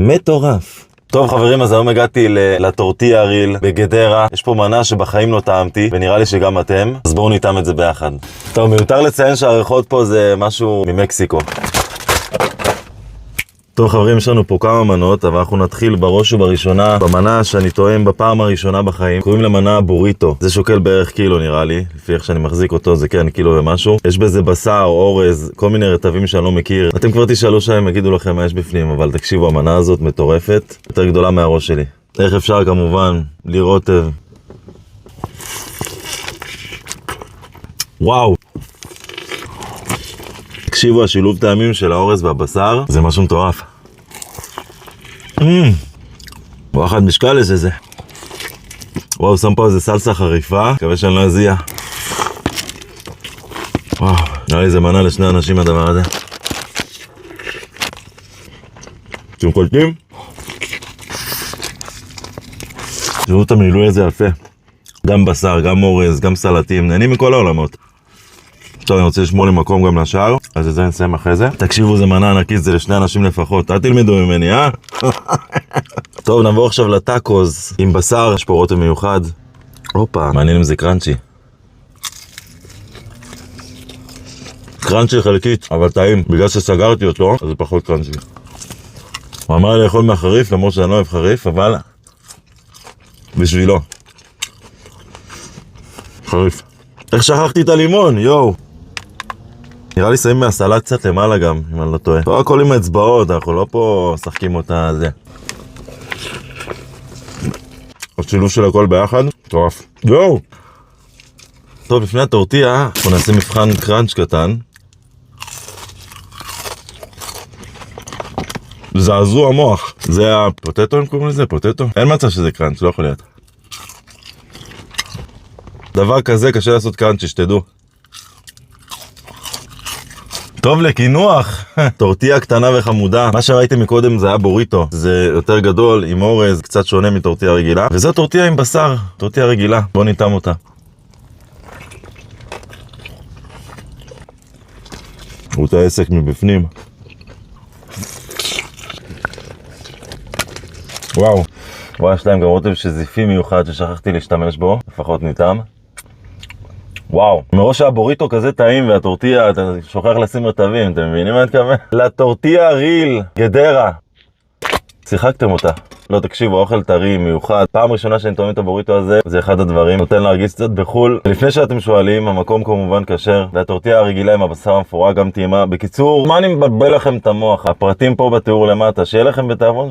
מטורף. טוב חברים, אז היום הגעתי לטורטיה ריל בגדרה. יש פה מנה שבחיים לא טעמתי, ונראה לי שגם אתם, אז בואו נטעם את זה ביחד. טוב, מיותר לציין שהעריכות פה זה משהו ממקסיקו. טוב חברים, יש לנו פה כמה מנות, אבל אנחנו נתחיל בראש ובראשונה במנה שאני טועם בפעם הראשונה בחיים. קוראים למנה בוריטו. זה שוקל בערך קילו נראה לי, לפי איך שאני מחזיק אותו זה כן קילו ומשהו. יש בזה בשר, אורז, כל מיני רטבים שאני לא מכיר. אתם כבר תשאלו שהם יגידו לכם מה יש בפנים, אבל תקשיבו, המנה הזאת מטורפת, יותר גדולה מהראש שלי. איך אפשר כמובן לראות... וואו! תקשיבו, השילוב טעמים של האורז והבשר זה משהו מטורף. וואחד משקל יש איזה. וואו, שם פה איזה סלסה חריפה, מקווה שאני לא אזיע. וואו, נראה לי זה מנה לשני אנשים הדבר הזה. אתם קולטים? תראו את המילוי הזה יפה. גם בשר, גם אורז, גם סלטים, נהנים מכל העולמות. עכשיו אני רוצה לשמור לי מקום גם לשאר, אז את זה נסיים אחרי זה. תקשיבו, זה מנה ענקית, זה לשני אנשים לפחות. אל תלמדו ממני, טוב, נעבור עכשיו לטאקוז עם בשר, יש פה רוטב מיוחד. הופה, מעניין אם זה קרנצ'י. קרנצ'י חלקית, אבל טעים. בגלל שסגרתי אותו, אז זה פחות קרנצ'י. הוא אמר לי לאכול מהחריף, למרות שאני לא אוהב חריף, אבל... בשבילו. חריף. איך שכחתי את הלימון, יואו. נראה לי שמים מהסלט קצת למעלה גם, אם אני לא טועה. לא הכל עם האצבעות, אנחנו לא פה שחקים אותה זה. השילוב של הכל ביחד, מטורף. יואו. טוב, לפני הטורטיה, אנחנו נעשה מבחן קראנץ' קטן. זעזוע המוח. זה הפוטטו, הם קוראים לזה? פוטטו? אין מצב שזה קראנץ', לא יכול להיות. דבר כזה קשה לעשות קראנצ'י, שתדעו. טוב לקינוח. טורטיה קטנה וחמודה. מה שראיתם מקודם זה היה בוריטו. זה יותר גדול, עם אורז, קצת שונה מטורטיה רגילה. וזו טורטיה עם בשר, טורטיה רגילה. בואו נטעם אותה. תראו את העסק מבפנים. וואו. וואו, יש להם גם רוטב שזיפי מיוחד ששכחתי להשתמש בו. לפחות נטעם. וואו, מראש הבוריטו כזה טעים והטורטיה, אתה שוכח לשים רטבים, אתם מבינים מה אני מתכוון? לטורטיה ריל, גדרה. שיחקתם אותה. לא, תקשיבו, אוכל טרי מיוחד. פעם ראשונה שאני טועם את הבוריטו הזה, זה אחד הדברים. נותן להרגיש קצת בחול. לפני שאתם שואלים, המקום כמובן כשר. והטורטיה הרגילה עם הבשר המפורק גם טעימה. בקיצור, מה אני מבלבל לכם את המוח? הפרטים פה בתיאור למטה. שיהיה לכם בתיאבון